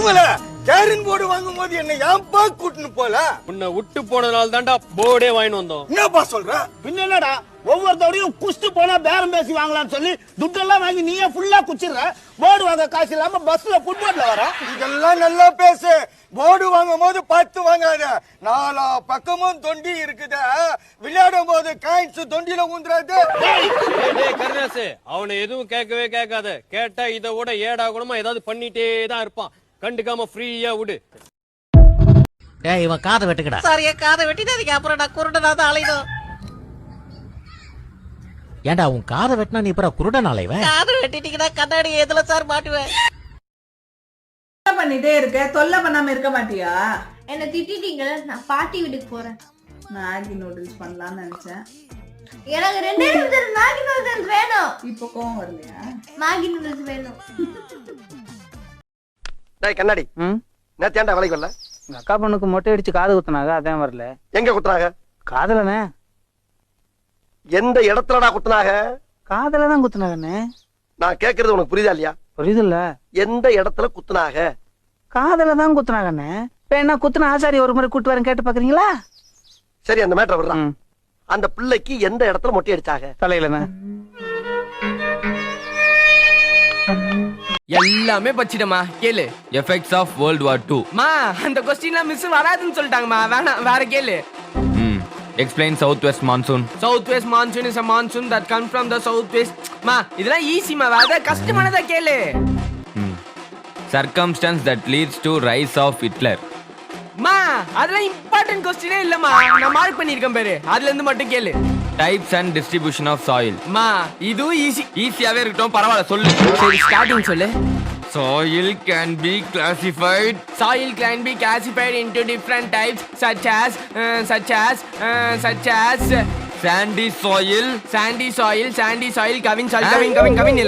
மருமல கேரின் board வாங்கும் போது என்ன ஏன்பா கூட்டுன்னு போல? உன்னை விட்டு போனதுனால தான்டா போர்டே வாங்கிட்டு வந்தோம். என்னப்பா சொல்ற? பின்ன என்னடா ஒவ்வொருத்தோடையும் குஸ்து போனா பேரம் பேசி வாங்கலாம்னு சொல்லி துட்டெல்லாம் வாங்கி நீயே ஃபுல்லா குச்சிடுற. போர்டு வாங்க காசு இல்லாம பஸ்ல ஃபுட்போர்ட்ல வர. இதெல்லாம் நல்லா பேசு. போர்டு வாங்கும் போது பார்த்து வாங்காத. நாலா பக்கமும் தொண்டி இருக்குது. விளையாடும் போது காயின்ஸ் தொண்டியில ஊந்துறாது. கருணாசு அவனை எதுவும் கேட்கவே கேட்காத. கேட்டா இதை விட ஏடா கூடமா ஏதாவது பண்ணிட்டே தான் இருப்பான். கண்டுக்காம ஃப்ரீயா விடு. ஏய் இவன் காதை வெட்டுக்கடா. சார் என் காதை வெட்டிடாதீங்க, அப்புறம் நான் குருடனாத அலையும். ஏன்டா உன் காதை வெட்டினா நீ இப்ப குருடன் அலைவன்? காதை வெட்டிட்டீங்கன்னா கண்ணாடி எதுல சார் மாட்டுவேன்? பண்ணிட்டே இருக்க, தொல்லை பண்ணாம இருக்க மாட்டியா? என்ன திட்டிட்டீங்களா? நான் பாட்டி வீட்டுக்கு போறேன். மேகி நூடுல்ஸ் பண்ணலாம்னு நினைச்சேன். எனக்கு 2 நிமிஷம் மேகி நூடுல்ஸ் வேணும். இப்போ கோவம் வரலையா? மேகி நூடுல்ஸ் வேணும். டேய் கண்ணாடி, நேத்து ஏன்டா வேலைக்கு வரல? எங்க அக்கா பொண்ணுக்கு மொட்டை அடிச்சு காது குத்துனாங்க, அதான் வரல. எங்க குத்துனாங்க? காதலனே. எந்த இடத்துலடா குத்துனாங்க? காதல தான் குத்துனாங்கண்ணே. நான் கேக்குறது உனக்கு புரியுதா இல்லையா? புரியுதுல்ல. எந்த இடத்துல குத்துனாங்க? காதல தான் குத்துனாங்கண்ணே. இப்ப என்ன குத்துன ஆசாரி ஒரு முறை கூட்டு வரேன் கேட்டு பாக்குறீங்களா? சரி அந்த மேட்டர் விடுறான். அந்த பிள்ளைக்கு எந்த இடத்துல மொட்டை அடிச்சாங்க? தலையிலண்ணே. எல்லாமே பச்சிடமா கேளு. Effects of world war 2. மா அந்த क्वेश्चनலாம் மிஸ் வராதுன்னு சொல்லிட்டாங்கமா. வேணாம் வேற கேளு. Explain southwest monsoon. Southwest monsoon is a monsoon that comes from the southwest. மா இதெல்லாம் ஈஸி மா, வேற கஷ்டமானதா கேளு. Circumstance that leads to rise of Hitler. மா அதெல்லாம் இம்பார்ட்டன்ட் क्वेश्चनே இல்லமா, நான் மார்க் பண்ணிருக்கேன் பாரு, அதுல இருந்து மட்டும் கேளு. Types and distribution of soil. மா இது ஈஸியாவே இருக்கட்டும், பரவாயில்ல சொல்லு. சரி ஸ்டார்டிங் சொல்லு. Soil can be classified. Soil can be classified into different types such as sandy soil,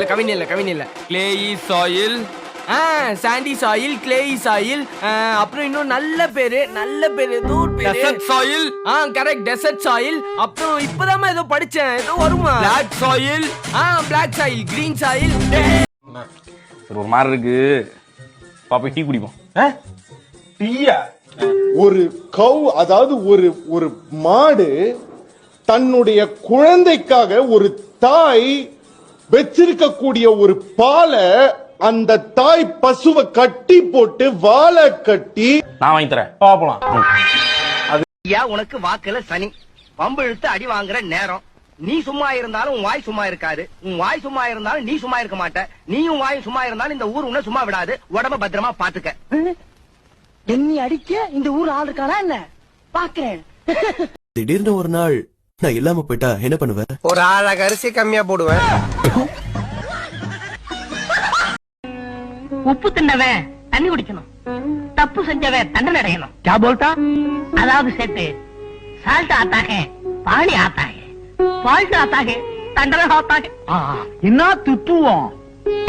Kavin இல்ல clayey soil, sandy soil, clayey soil, அப்புறம் இன்னும் நல்ல பேரு desert soil. Correct, desert soil. அப்புறம் இப்போதான் ஏதோ படிச்சேன், ஏதோ வருமா black soil, black soil, green soil. ஒரு மாதிரி இருக்கு, பாப்பா டீ குடிப்போம். டீயா? ஒரு கவ், அதாவது ஒரு மாடு தன்னுடைய குழந்தைக்காக ஒரு தாய் வச்சிருக்கக்கூடிய ஒரு பாலை அந்த தாய் பசுவை கட்டி போட்டு வாழை கட்டி நான் வாங்கி தரேன், பாப்பலாம். உனக்கு வாக்குல சனி பம்பு இழுத்து அடி வாங்குற நேரம். நீ சும்மா இருந்தாலும் உன் வாய் சும்மா இருக்காது, உன் வாய் சும்மா இருந்தாலும் நீ சும்மா இருக்க மாட்ட, நீயும் வாயும் சும்மா இருந்தாலும் இந்த ஊர் உன்ன சும்மா விடாது. உடம்ப பத்திரமா பாத்துக்க. என்னை அடிக்க இந்த ஊர் ஆள் இருக்கானா என்ன பாக்குறேன். திடீர்னு ஒரு நாள் நான் இல்லாம போயிட்டா என்ன பண்ணுவேன்? ஒரு ஆழக அரிசி கம்மியா போடுவேன். உப்பு தின்னவன் தண்ணி குடிக்கணும், தப்பு செஞ்சவன் தண்டனை அடையணும். क्या बोलता? அதாவது செட்டு சால்ட் ஆத்தாக பாணி ஆத்தாக, ஃபால்ட் ஆத்தாக தண்டனை ஆத்தாக. என்ன திட்டுவோம்?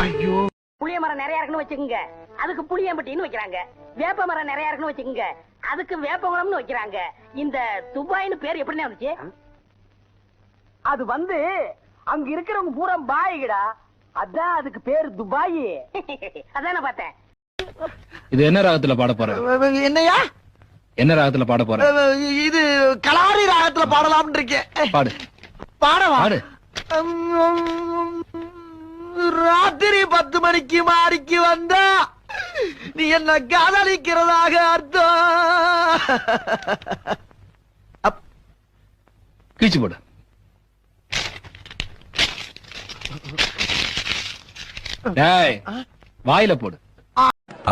ஐயோ, புளிய மரம் நிறைய இருக்குன்னு வச்சுக்கோங்க, அதுக்கு புளியம்பட்டின்னு வைக்கிறாங்க. வேப்ப மரம் நிறைய இருக்குன்னு வச்சுக்கோங்க, அதுக்கு வேப்பங்குளம்னு வைக்கிறாங்க. இந்த துபாய்னு பேர் எப்படின்னு வந்துச்சு? அது அங்க இருக்கிறவங்க பூரா பாய்கடா, அதான் அதுக்கு பேரு துபாய். அதான் நான் பார்த்தேன். இது என்ன ராகத்துல பாட போற? என்னையா? என்ன ராகத்துல பாட போற? இது கலாரி ராகத்துல பாடலாம்னு இருக்கேன். பாடு. பாடவா? பாடு. ராத்திரி 10 மணிக்கு மாறிக்கு வந்தா நீ என்ன காதலிக்கிறதாக அர்த்தம். கீச்சு போடு. டேய் வாயில போடு.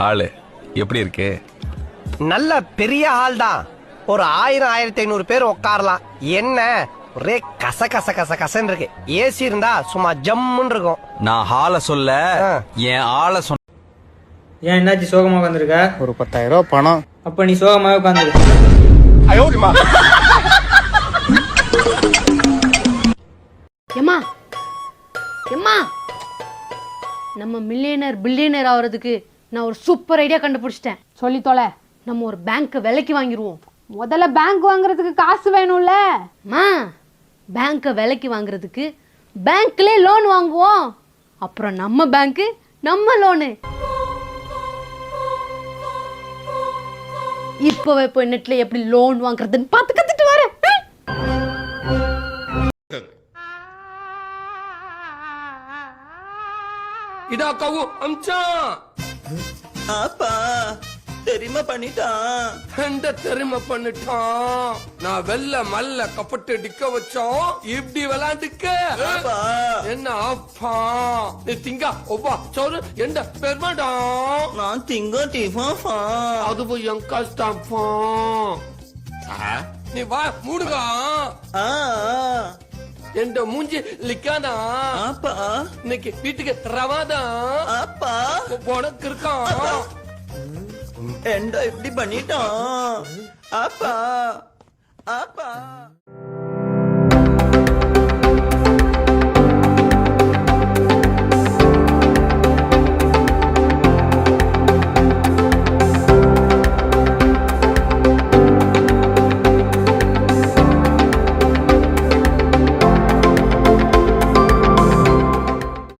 ஆளு எப்படி இருக்கு? நல்ல பெரிய ஆள் தான். ஒரு 1000 1500 பேர் உட்காரலாம். என்ன ஒரே கச கச கச கசன்னு இருக்கு. ஏசி இருந்தா சும்மா ஜம்முன்னு இருக்கும். நான் ஹால சொல்ல, என் ஆளை சொன்ன. ஏன் என்னாச்சு சோகமா உட்காந்துருக்க? ஒரு 10,000 ரூபாய் பணம். அப்ப நீ சோகமாவே உட்காந்துரு. எம்மா எம்மா, நம்ம மில்லியனர் பில்லியனர் ஆகிறதுக்கு நான் ஒரு சூப்பர் ஐடியா கண்டுபிடிச்சிட்டேன். சொல்லி தொலை. நம்ம ஒரு பேங்க் விலைக்கு வாங்கிடுவோம். முதல்ல பேங்க் வாங்குறதுக்கு காசு வேணும்ல. பேங்கை விலைக்கு வாங்குறதுக்கு பேங்க்ல லோன் வாங்குவோம். அப்புறம் நம்ம பேங்க் நம்ம லோனு. இப்பவே போய் நெட்ல எப்படி லோன் வாங்குறதுன்னு பார்த்து கத்துட்டு வரேன். இதா கவு அம்சா அப்பா தெரியுமா பண்ணிட்டான். தெரியுமா பண்ணிட்டான். நான் வெள்ள மல்ல கப்பட்டு டிக்க வச்சோம் இப்படி விளையாண்டுக்க என்ன அப்பா நீ திங்கா ஒப்பா சோறு எந்த பெருமாடா நான் திங்க டிஃபா அது போய் என் கஷ்டப்பா நீ வா மூடுகா எந்த மூஞ்சி லிக்காதா அப்பா இன்னைக்கு வீட்டுக்கு ரவாதா அப்பா உனக்கு இருக்கான் என்ன இப்படி பண்ணிட்டான். அப்பா அப்பா